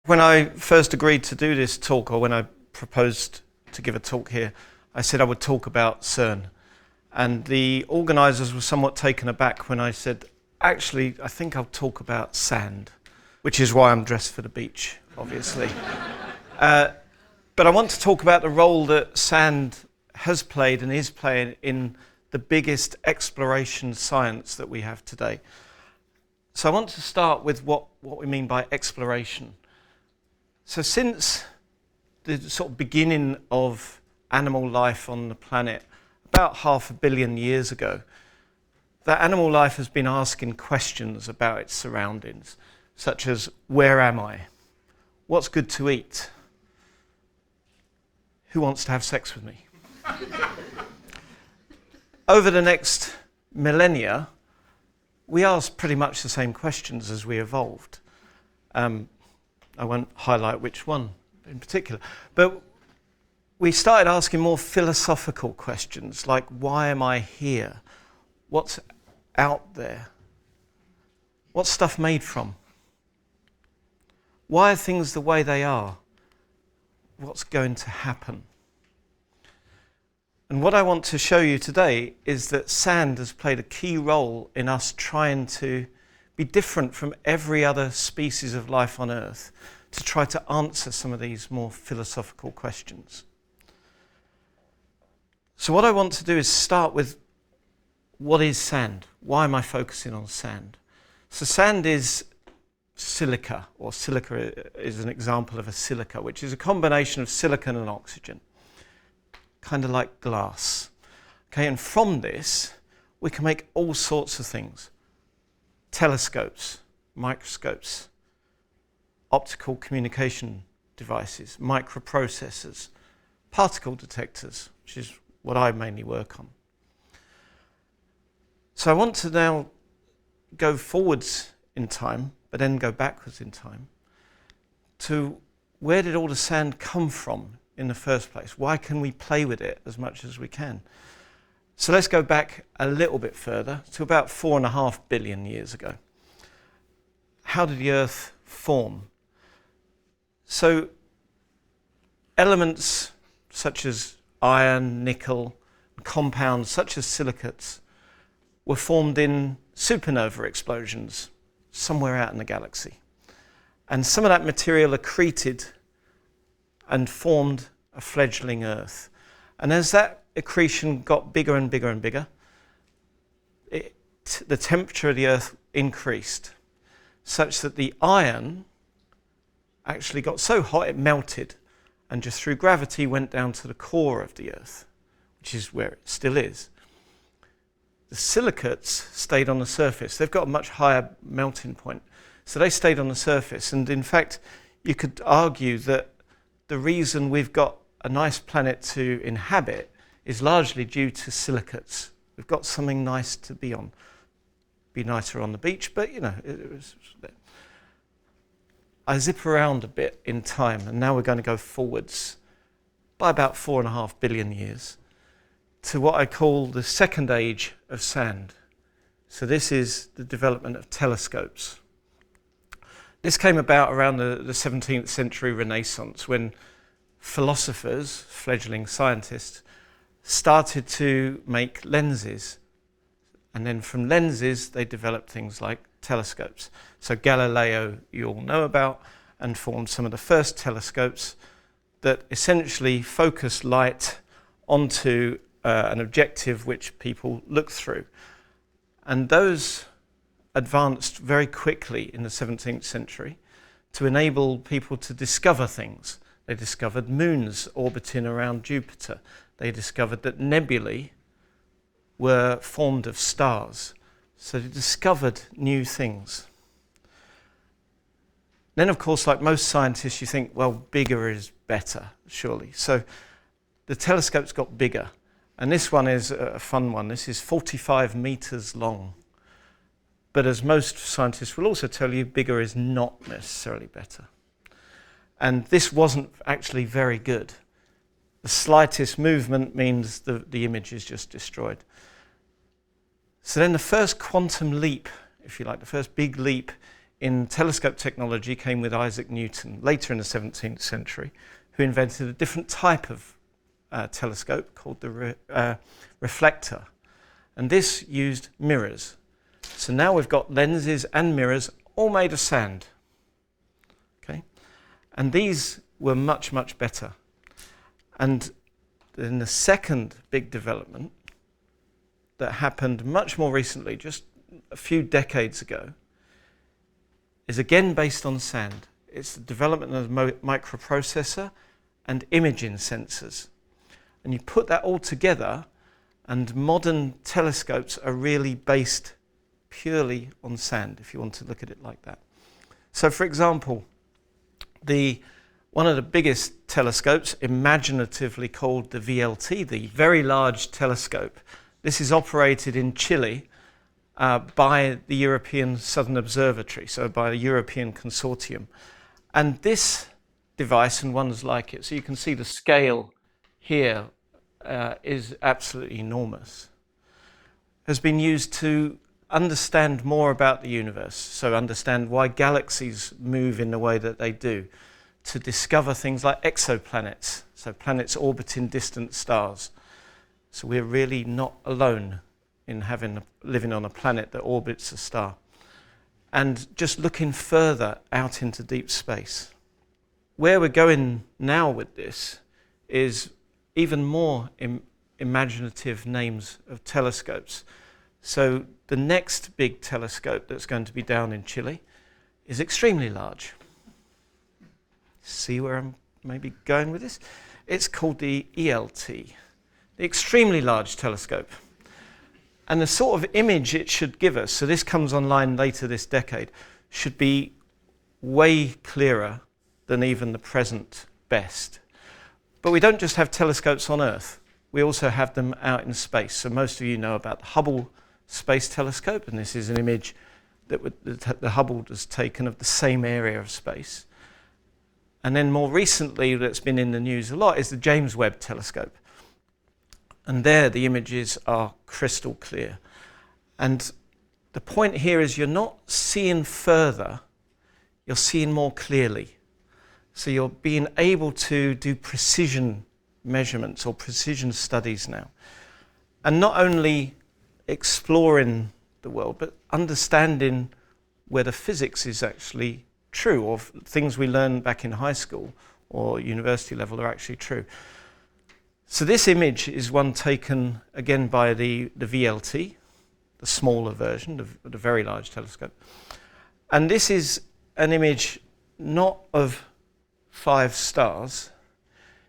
When I first agreed to do this talk, or when I proposed to give a talk here, I said I would talk about CERN. And the organisers were somewhat taken aback when I said, actually, I think I'll talk about sand, which is why I'm dressed for the beach, obviously. But I want to talk about the role that sand has played and is playing in the biggest exploration science that we have today. So I want to start with what we mean by exploration. So since the sort of beginning of animal life on the planet, about 500 million years ago, that animal life has been asking questions about its surroundings, such as, where am I? What's good to eat? Who wants to have sex with me? Over the next millennia, we asked pretty much the same questions as we evolved. I won't highlight which one in particular, but we started asking more philosophical questions, like, why am I here? What's out there? What's stuff made from? Why are things the way they are? What's going to happen? And what I want to show you today is that sand has played a key role in us trying to be different from every other species of life on Earth, to try to answer some of these more philosophical questions. So what I want to do is start with, what is sand? Why am I focusing on sand? So sand is silica, or silica is an example of a silica, which is a combination of silicon and oxygen, kind of like glass. Okay, and from this, we can make all sorts of things. Telescopes, microscopes, optical communication devices, microprocessors, particle detectors, which is what I mainly work on. So I want to now go forwards in time, but then go backwards in time, to where did all the sand come from in the first place? Why can we play with it as much as we can? So let's go back a little bit further, to about 4.5 billion years ago. How did the Earth form? So elements such as iron, nickel, compounds such as silicates were formed in supernova explosions somewhere out in the galaxy. And some of that material accreted and formed a fledgling Earth. And as that accretion got bigger and bigger and bigger, the temperature of the Earth increased, such that the iron actually got so hot it melted, and just through gravity went down to the core of the Earth, which is where it still is. The silicates stayed on the surface. They've got a much higher melting point, so they stayed on the surface. And in fact, you could argue that the reason we've got a nice planet to inhabit is largely due to silicates. We've got something nice to be on. Be nicer on the beach, but you know, it was there. I zip around a bit in time, and now we're going to go forwards by about 4.5 billion years to what I call the second age of sand. So this is the development of telescopes. This came about around the 17th century Renaissance, when philosophers, fledgling scientists, started to make lenses. And then from lenses, they developed things like telescopes. So Galileo, you all know about, and formed some of the first telescopes that essentially focus light onto an objective which people look through. And those advanced very quickly in the 17th century to enable people to discover things. They discovered moons orbiting around Jupiter. They discovered that nebulae were formed of stars. So they discovered new things. Then, of course, like most scientists, you think, well, bigger is better, surely. So the telescopes got bigger. And this one is a fun one. This is 45 meters long. But as most scientists will also tell you, bigger is not necessarily better. And this wasn't actually very good. The slightest movement means the image is just destroyed. So then the first quantum leap, if you like, the first big leap in telescope technology came with Isaac Newton, later in the 17th century, who invented a different type of telescope called the reflector. And this used mirrors. So now we've got lenses and mirrors all made of sand. Okay? And these were much, much better. And then the second big development that happened much more recently, just a few decades ago, is again based on sand. It's the development of a microprocessor and imaging sensors. And you put that all together, and modern telescopes are really based purely on sand, if you want to look at it like that. So, for example, one of the biggest telescopes, imaginatively called the VLT, the Very Large Telescope, this is operated in Chile by the European Southern Observatory, so by a European consortium. And this device and ones like it, so you can see the scale here is absolutely enormous, has been used to understand more about the universe, so understand why galaxies move in the way that they do, to discover things like exoplanets, so planets orbiting distant stars. So we're really not alone in living on a planet that orbits a star. And just looking further out into deep space. Where we're going now with this is even more imaginative names of telescopes. So the next big telescope that's going to be down in Chile is extremely large. See where I'm maybe going with this? It's called the ELT, the Extremely Large Telescope. And the sort of image it should give us, so this comes online later this decade, should be way clearer than even the present best. But we don't just have telescopes on Earth, we also have them out in space. So most of you know about the Hubble Space Telescope, and this is an image that the Hubble has taken of the same area of space. And then more recently, that's been in the news a lot, is the James Webb Telescope. And there the images are crystal clear. And the point here is you're not seeing further, you're seeing more clearly. So you're being able to do precision measurements or precision studies now. And not only exploring the world, but understanding whether physics is actually true, or things we learned back in high school or university level are actually true. So this image is one taken again by the VLT, the smaller version of the Very Large Telescope. And this is an image not of 5 stars,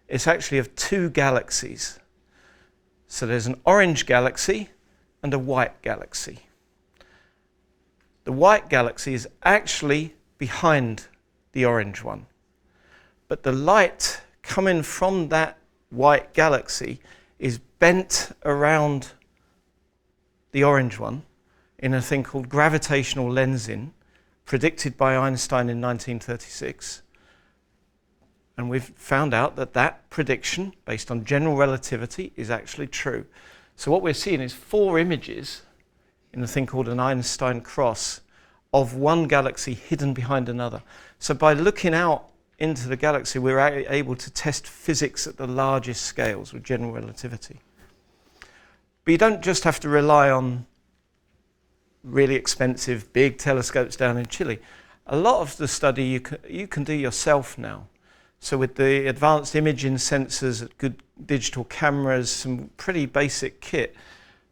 it's actually of 2 galaxies. So there's an orange galaxy and a white galaxy. The white galaxy is actually behind the orange one. But the light coming from that white galaxy is bent around the orange one in a thing called gravitational lensing, predicted by Einstein in 1936. And we've found out that that prediction, based on general relativity, is actually true. So what we're seeing is 4 images in a thing called an Einstein cross of one galaxy hidden behind another. So by looking out into the galaxy, we're able to test physics at the largest scales with general relativity. But you don't just have to rely on really expensive, big telescopes down in Chile. A lot of the study you can do yourself now. So with the advanced imaging sensors, good digital cameras, some pretty basic kit,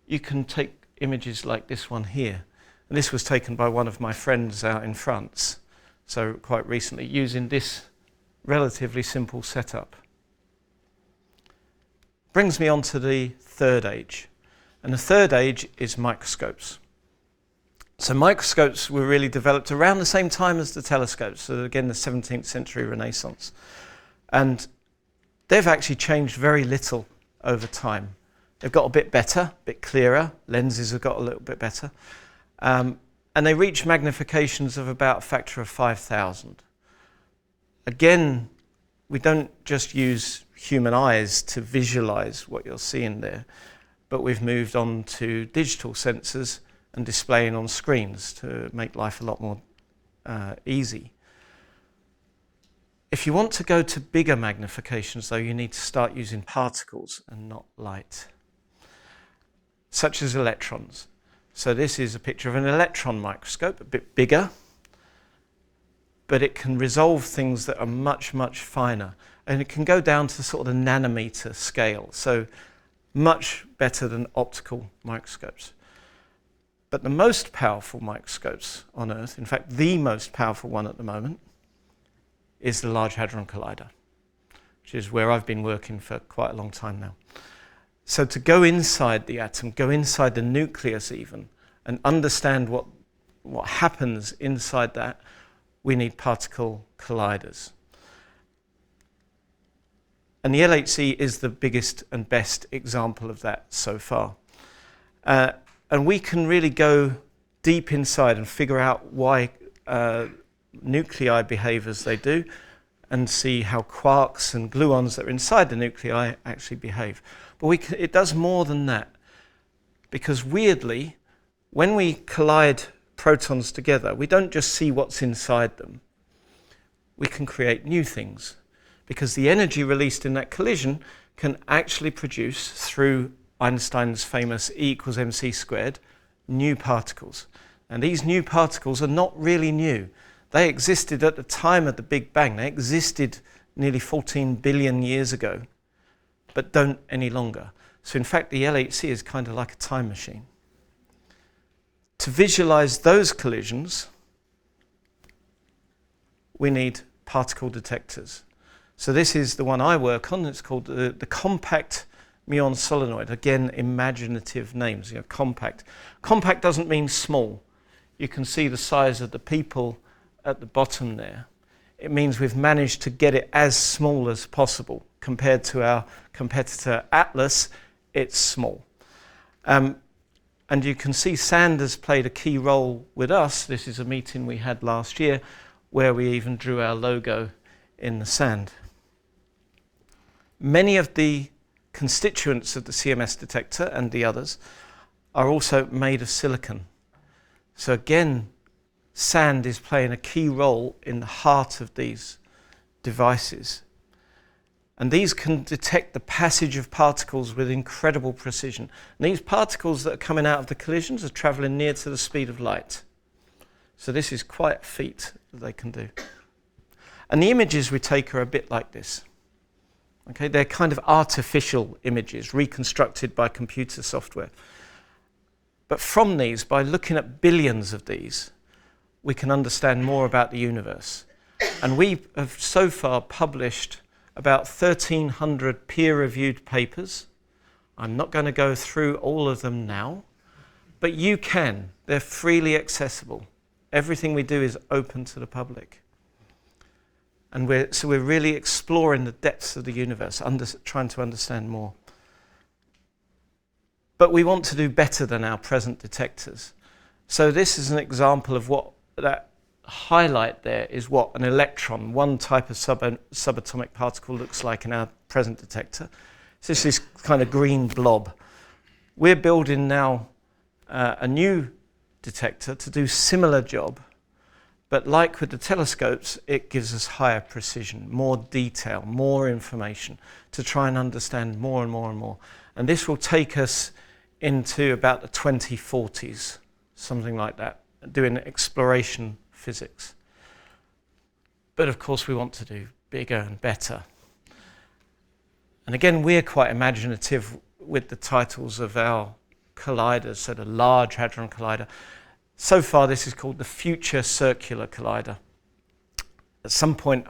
you can take images like this one here. And this was taken by one of my friends out in France, so quite recently, using this relatively simple setup. Brings me on to the third age. And the third age is microscopes. So microscopes were really developed around the same time as the telescopes, so again the 17th century Renaissance. And they've actually changed very little over time. They've got a bit better, a bit clearer, lenses have got a little bit better, and they reach magnifications of about a factor of 5,000. Again, we don't just use human eyes to visualize what you're seeing there, but we've moved on to digital sensors and displaying on screens to make life a lot more easy. If you want to go to bigger magnifications, though, you need to start using particles and not light, such as electrons. So this is a picture of an electron microscope, a bit bigger, but it can resolve things that are much, much finer. And it can go down to sort of the nanometer scale, so much better than optical microscopes. But the most powerful microscopes on Earth, in fact, the most powerful one at the moment, is the Large Hadron Collider, which is where I've been working for quite a long time now. So to go inside the atom, go inside the nucleus even, and understand what happens inside that, we need particle colliders. And the LHC is the biggest and best example of that so far. And we can really go deep inside and figure out why nuclei behave as they do, and see how quarks and gluons that are inside the nuclei actually behave. But it does more than that, because weirdly, when we collide protons together, we don't just see what's inside them. We can create new things, because the energy released in that collision can actually produce, through Einstein's famous E=mc², new particles. And these new particles are not really new. They existed at the time of the Big Bang. They existed nearly 14 billion years ago, but don't any longer. So in fact, the LHC is kind of like a time machine. To visualize those collisions, we need particle detectors. So this is the one I work on. It's called the compact muon solenoid. Again, imaginative names, compact. Compact doesn't mean small. You can see the size of the people at the bottom there. It means we've managed to get it as small as possible. Compared to our competitor Atlas, it's small. And you can see sand has played a key role with us. This is a meeting we had last year where we even drew our logo in the sand. Many of the constituents of the CMS detector and the others are also made of silicon. So again, sand is playing a key role in the heart of these devices. And these can detect the passage of particles with incredible precision. And these particles that are coming out of the collisions are traveling near to the speed of light. So this is quite a feat that they can do. And the images we take are a bit like this. Okay, they're kind of artificial images reconstructed by computer software. But from these, by looking at billions of these, we can understand more about the universe. And we have so far published about 1,300 peer-reviewed papers. I'm not going to go through all of them now, but you can. They're freely accessible. Everything we do is open to the public. And we're really exploring the depths of the universe, trying to understand more. But we want to do better than our present detectors. So this is an example of what that highlight there is, what an electron, one type of subatomic particle, looks like in our present detector. So this is kind of green blob. We're building now a new detector to do similar job, but like with the telescopes, it gives us higher precision, more detail, more information to try and understand more and more and more. And this will take us into about the 2040s, something like that, doing exploration physics. But of course we want to do bigger and better. And again, we're quite imaginative with the titles of our colliders, so the Large Hadron Collider. So far this is called the Future Circular Collider. At some point,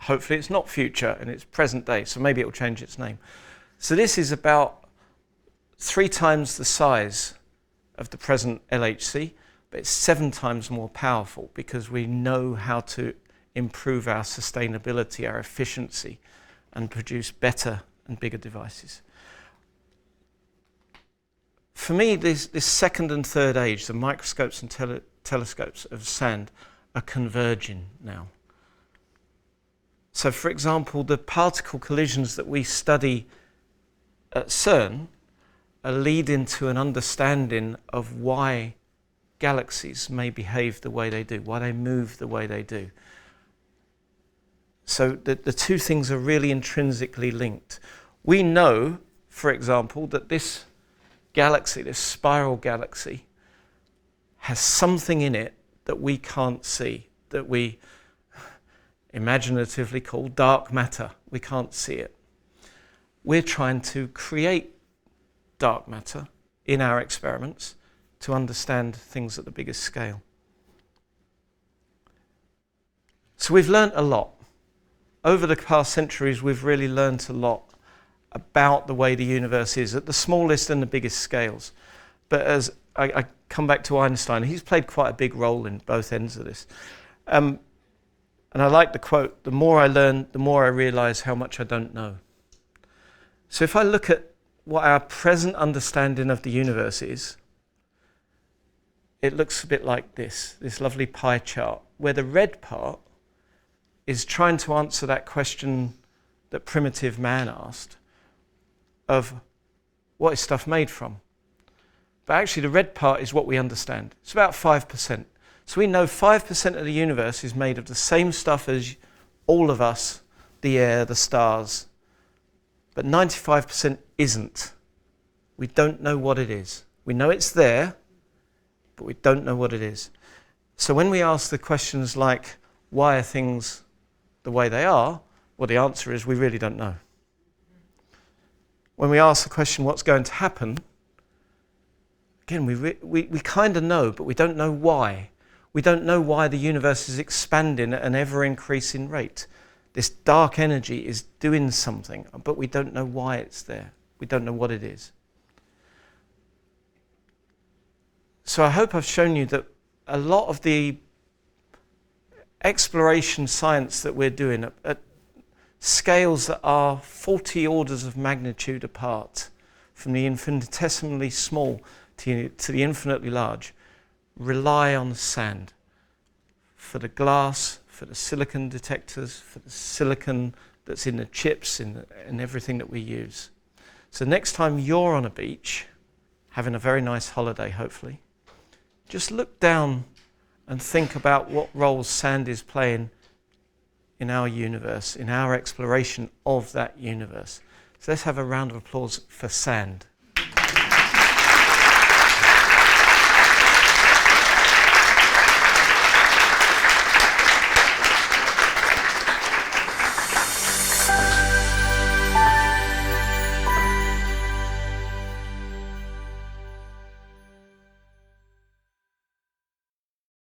hopefully it's not future and it's present day, so maybe it will change its name. So this is about 3 times the size of the present LHC, but it's 7 times more powerful because we know how to improve our sustainability, our efficiency, and produce better and bigger devices. For me, this second and third age, the microscopes and telescopes of sand, are converging now. So, for example, the particle collisions that we study at CERN are leading to an understanding of why galaxies may behave the way they do, why they move the way they do. So the two things are really intrinsically linked. We know, for example, that this galaxy, this spiral galaxy, has something in it that we can't see, that we imaginatively call dark matter. We can't see it. We're trying to create dark matter in our experiments to understand things at the biggest scale. So we've learnt a lot. Over the past centuries, we've really learnt a lot about the way the universe is at the smallest and the biggest scales. But as I come back to Einstein, he's played quite a big role in both ends of this. And I like the quote, "The more I learn, the more I realise how much I don't know." So if I look at what our present understanding of the universe is, it looks a bit like this lovely pie chart, where the red part is trying to answer that question that primitive man asked of what is stuff made from. But actually the red part is what we understand. It's about 5%. So we know 5% of the universe is made of the same stuff as all of us, the air, the stars. But 95% isn't. We don't know what it is. We know it's there, but we don't know what it is. So when we ask the questions like, why are things the way they are? Well, the answer is we really don't know. When we ask the question, what's going to happen? Again, we kind of know, but we don't know why. We don't know why the universe is expanding at an ever-increasing rate. This dark energy is doing something, but we don't know why it's there. We don't know what it is. So I hope I've shown you that a lot of the exploration science that we're doing at scales that are 40 orders of magnitude apart, from the infinitesimally small to the infinitely large, rely on sand for the glass, for the silicon detectors, for the silicon that's in the chips, in everything that we use. So next time you're on a beach, having a very nice holiday hopefully, just look down and think about what roles sand is playing in our universe, in our exploration of that universe. So let's have a round of applause for sand.